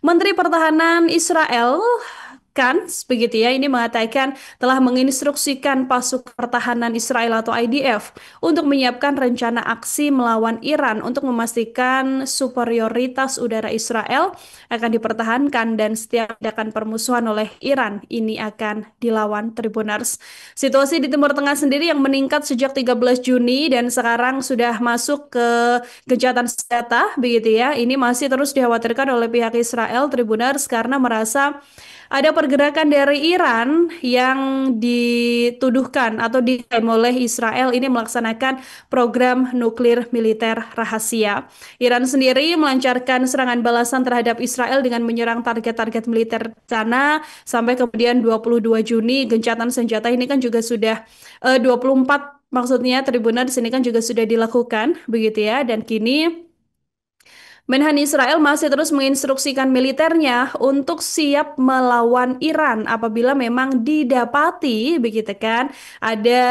Menteri Pertahanan Israel Katz begitu ya, ini mengatakan telah menginstruksikan pasukan pertahanan Israel atau IDF untuk menyiapkan rencana aksi melawan Iran untuk memastikan superioritas udara Israel akan dipertahankan dan setiap tindakan permusuhan oleh Iran ini akan dilawan Tribuners. Situasi di Timur Tengah sendiri yang meningkat sejak 13 Juni dan sekarang sudah masuk ke gencatan senjata begitu ya. Ini masih terus dikhawatirkan oleh pihak Israel Tribuners karena merasa ada pergerakan dari Iran yang dituduhkan atau diklaim oleh Israel ini melaksanakan program nuklir militer rahasia. Iran sendiri melancarkan serangan balasan terhadap Israel dengan menyerang target-target militer sana sampai kemudian 22 Juni gencatan senjata ini kan juga sudah 24 maksudnya Tribunal di sini kan juga sudah dilakukan begitu ya dan kini Menhan Israel masih terus menginstruksikan militernya untuk siap melawan Iran apabila memang didapati begitu kan ada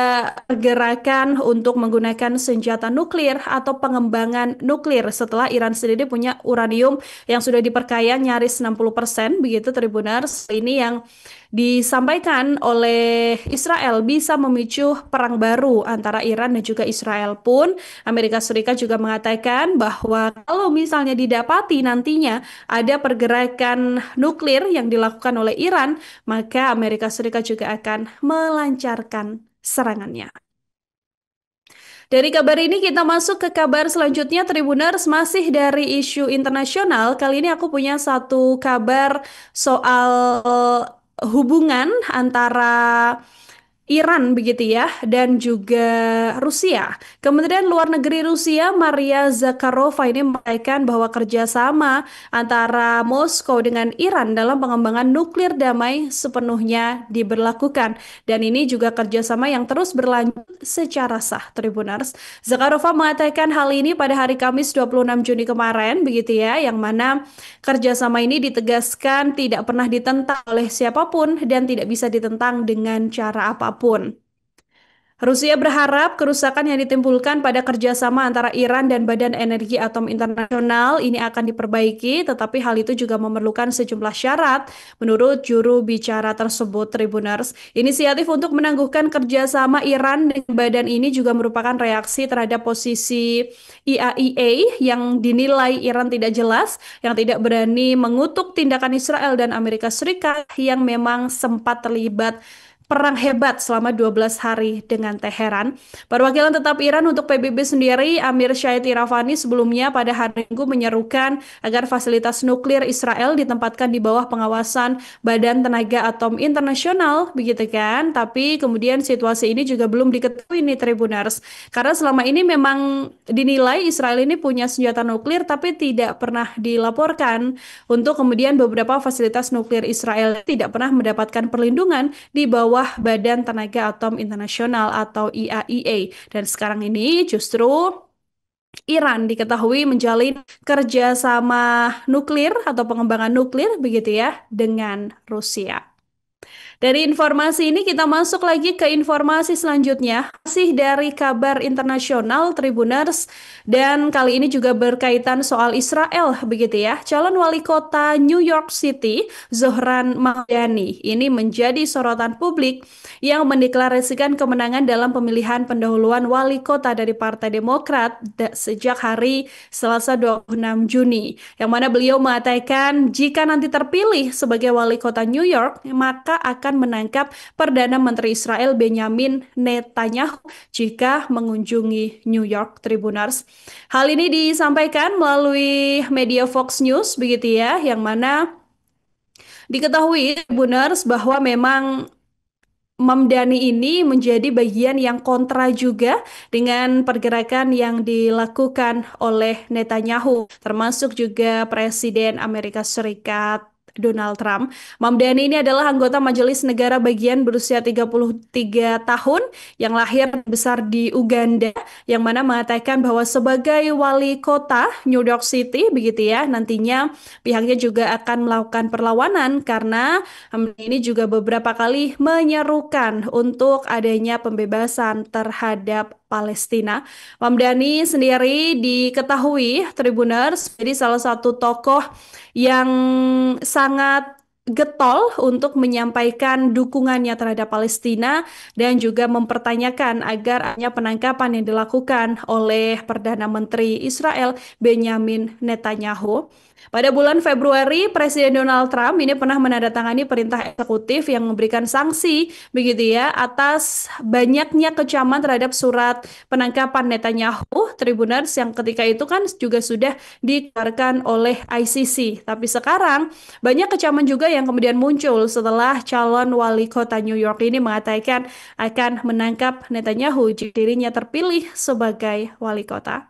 gerakan untuk menggunakan senjata nuklir atau pengembangan nuklir setelah Iran sendiri punya uranium yang sudah diperkaya nyaris 60% begitu Tribuners. Ini yang disampaikan oleh Israel bisa memicu perang baru antara Iran dan juga Israel pun Amerika Serikat juga mengatakan bahwa kalau misalnya didapati nantinya ada pergerakan nuklir yang dilakukan oleh Iran, maka Amerika Serikat juga akan melancarkan serangannya. Dari kabar ini kita masuk ke kabar selanjutnya Tribuners masih dari isu internasional. Kali ini aku punya satu kabar soal hubungan antara Iran begitu ya dan juga Rusia. Kementerian Luar Negeri Rusia Maria Zakharova ini mengatakan bahwa kerjasama antara Moskow dengan Iran dalam pengembangan nuklir damai sepenuhnya diberlakukan dan ini juga kerjasama yang terus berlanjut secara sah Tribuners. Zakharova mengatakan hal ini pada hari Kamis 26 Juni kemarin begitu ya yang mana kerjasama ini ditegaskan tidak pernah ditentang oleh siapapun dan tidak bisa ditentang dengan cara apapun. Rusia berharap kerusakan yang ditimbulkan pada kerjasama antara Iran dan Badan Energi Atom Internasional ini akan diperbaiki, tetapi hal itu juga memerlukan sejumlah syarat. Menurut juru bicara tersebut, Tribuners, inisiatif untuk menangguhkan kerjasama Iran dengan badan ini juga merupakan reaksi terhadap posisi IAEA yang dinilai Iran tidak jelas, yang tidak berani mengutuk tindakan Israel dan Amerika Serikat yang memang sempat terlibat perang hebat selama 12 hari dengan Teheran. Perwakilan tetap Iran untuk PBB sendiri, Amir Syed Iravani sebelumnya pada hari Minggu menyerukan agar fasilitas nuklir Israel ditempatkan di bawah pengawasan Badan Tenaga Atom Internasional, begitu kan? Tapi kemudian situasi ini juga belum diketahui nih Tribuners. Karena selama ini memang dinilai Israel ini punya senjata nuklir tapi tidak pernah dilaporkan untuk kemudian beberapa fasilitas nuklir Israel tidak pernah mendapatkan perlindungan di bawah Badan Tenaga Atom Internasional atau IAEA. Dan sekarang ini justru Iran diketahui menjalin kerjasama nuklir atau pengembangan nuklir begitu ya dengan Rusia. Dari informasi ini kita masuk lagi ke informasi selanjutnya, masih dari kabar internasional Tribuners dan kali ini juga berkaitan soal Israel begitu ya. Calon wali kota New York City, Zohran Mamdani, ini menjadi sorotan publik yang mendeklarasikan kemenangan dalam pemilihan pendahuluan wali kota dari Partai Demokrat sejak hari Selasa 26 Juni. Yang mana beliau mengatakan jika nanti terpilih sebagai wali kota New York, maka akan menangkap Perdana Menteri Israel Benjamin Netanyahu jika mengunjungi New York Tribuners. Hal ini disampaikan melalui media Fox News begitu ya, yang mana diketahui Tribuners bahwa memang Mamdani ini menjadi bagian yang kontra juga dengan pergerakan yang dilakukan oleh Netanyahu, termasuk juga Presiden Amerika Serikat Donald Trump. Mamdani ini adalah anggota Majelis Negara bagian berusia 33 tahun yang lahir dan besar di Uganda, yang mana mengatakan bahwa sebagai wali kota New York City, begitu ya, nantinya pihaknya juga akan melakukan perlawanan karena ini juga beberapa kali menyerukan untuk adanya pembebasan terhadap Palestina. Mamdani sendiri diketahui Tribuners jadi salah satu tokoh yang sangat getol untuk menyampaikan dukungannya terhadap Palestina dan juga mempertanyakan agar adanya penangkapan yang dilakukan oleh Perdana Menteri Israel Benjamin Netanyahu. Pada bulan Februari, Presiden Donald Trump ini pernah menandatangani perintah eksekutif yang memberikan sanksi begitu ya atas banyaknya kecaman terhadap surat penangkapan Netanyahu, Tribuners yang ketika itu kan juga sudah dikeluarkan oleh ICC. Tapi sekarang banyak kecaman juga yang kemudian muncul setelah calon wali kota New York ini mengatakan akan menangkap Netanyahu jika dirinya terpilih sebagai wali kota.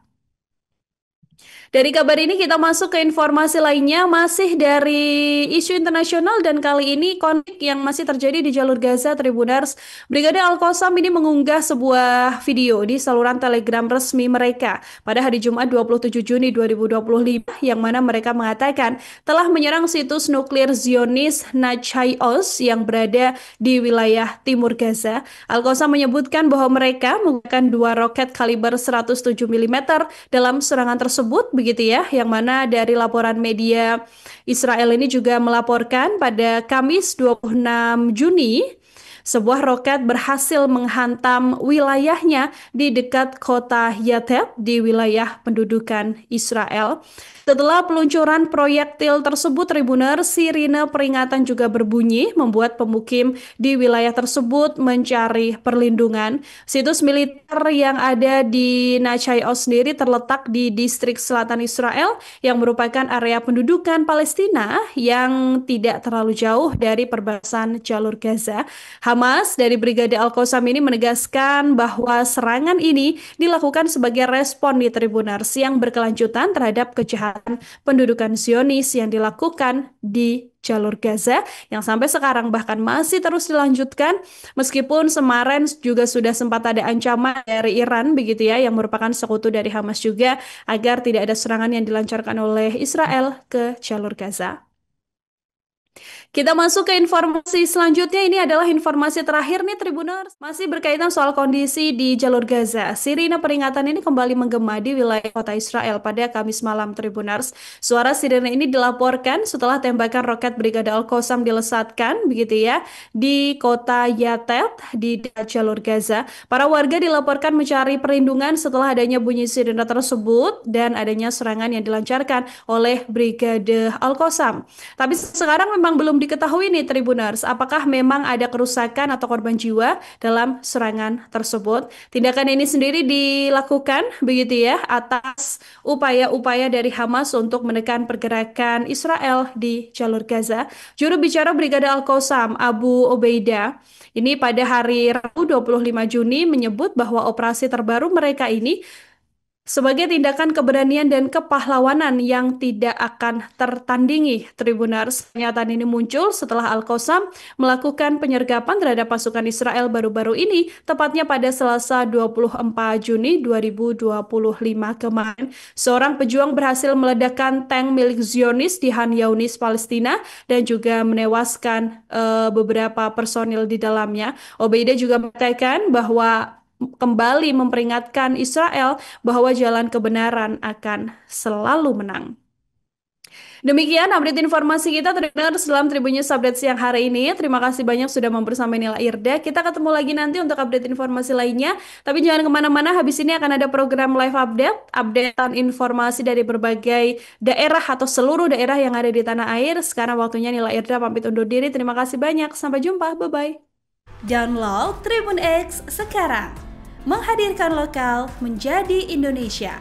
Dari kabar ini kita masuk ke informasi lainnya masih dari isu internasional dan kali ini konflik yang masih terjadi di jalur Gaza Tribuners. Brigade Al-Qassam ini mengunggah sebuah video di saluran Telegram resmi mereka pada hari Jumat 27 Juni 2025 yang mana mereka mengatakan telah menyerang situs nuklir Zionis Nachaios yang berada di wilayah timur Gaza. Al-Qassam menyebutkan bahwa mereka menggunakan 2 roket kaliber 107 mm dalam serangan tersebut begitu ya, yang mana dari laporan media Israel ini juga melaporkan pada Kamis 26 Juni sebuah roket berhasil menghantam wilayahnya di dekat kota Yatet di wilayah pendudukan Israel. Setelah peluncuran proyektil tersebut, Tribuner, sirine peringatan juga berbunyi, membuat pemukim di wilayah tersebut mencari perlindungan. Situs militer yang ada di Nachaios sendiri terletak di distrik selatan Israel yang merupakan area pendudukan Palestina yang tidak terlalu jauh dari perbatasan jalur Gaza. Hamas dari Brigade Al-Qassam ini menegaskan bahwa serangan ini dilakukan sebagai respon di Tribuners yang berkelanjutan terhadap kejahatan pendudukan Zionis yang dilakukan di jalur Gaza yang sampai sekarang bahkan masih terus dilanjutkan meskipun kemarin juga sudah sempat ada ancaman dari Iran begitu ya yang merupakan sekutu dari Hamas juga agar tidak ada serangan yang dilancarkan oleh Israel ke jalur Gaza. Kita masuk ke informasi selanjutnya. Ini adalah informasi terakhir nih Tribuners. Masih berkaitan soal kondisi di jalur Gaza. Sirine peringatan ini kembali menggema di wilayah kota Israel pada Kamis malam Tribuners. Suara sirine ini dilaporkan setelah tembakan roket Brigade Al-Qassam dilesatkan begitu ya di kota Yatet di dekat jalur Gaza. Para warga dilaporkan mencari perlindungan setelah adanya bunyi sirine tersebut dan adanya serangan yang dilancarkan oleh Brigade Al-Qassam. Tapi sekarang memang belum diketahui nih Tribuners, apakah memang ada kerusakan atau korban jiwa dalam serangan tersebut. Tindakan ini sendiri dilakukan begitu ya atas upaya-upaya dari Hamas untuk menekan pergerakan Israel di jalur Gaza. Juru bicara Brigade Al-Qassam Abu Ubaidah ini pada hari Rabu 25 Juni menyebut bahwa operasi terbaru mereka ini sebagai tindakan keberanian dan kepahlawanan yang tidak akan tertandingi. Tribuners, pernyataan ini muncul setelah Al-Qassam melakukan penyergapan terhadap pasukan Israel baru-baru ini, tepatnya pada Selasa 24 Juni 2025 kemarin. Seorang pejuang berhasil meledakkan tank milik Zionis di Han Younis, Palestina, dan juga menewaskan beberapa personil di dalamnya. Ubaidah juga mengatakan bahwa kembali memperingatkan Israel bahwa jalan kebenaran akan selalu menang. Demikian update informasi kita terdengar dalam Tribun News Update siang hari ini. Terima kasih banyak sudah membersamai Nila Irda. Kita ketemu lagi nanti untuk update informasi lainnya. Tapi jangan kemana-mana, habis ini akan ada program live update, updatean informasi dari berbagai daerah atau seluruh daerah yang ada di tanah air. Sekarang waktunya Nila Irda pamit undur diri. Terima kasih banyak. Sampai jumpa. Bye-bye. Download Tribun X sekarang. Menghadirkan lokal menjadi Indonesia.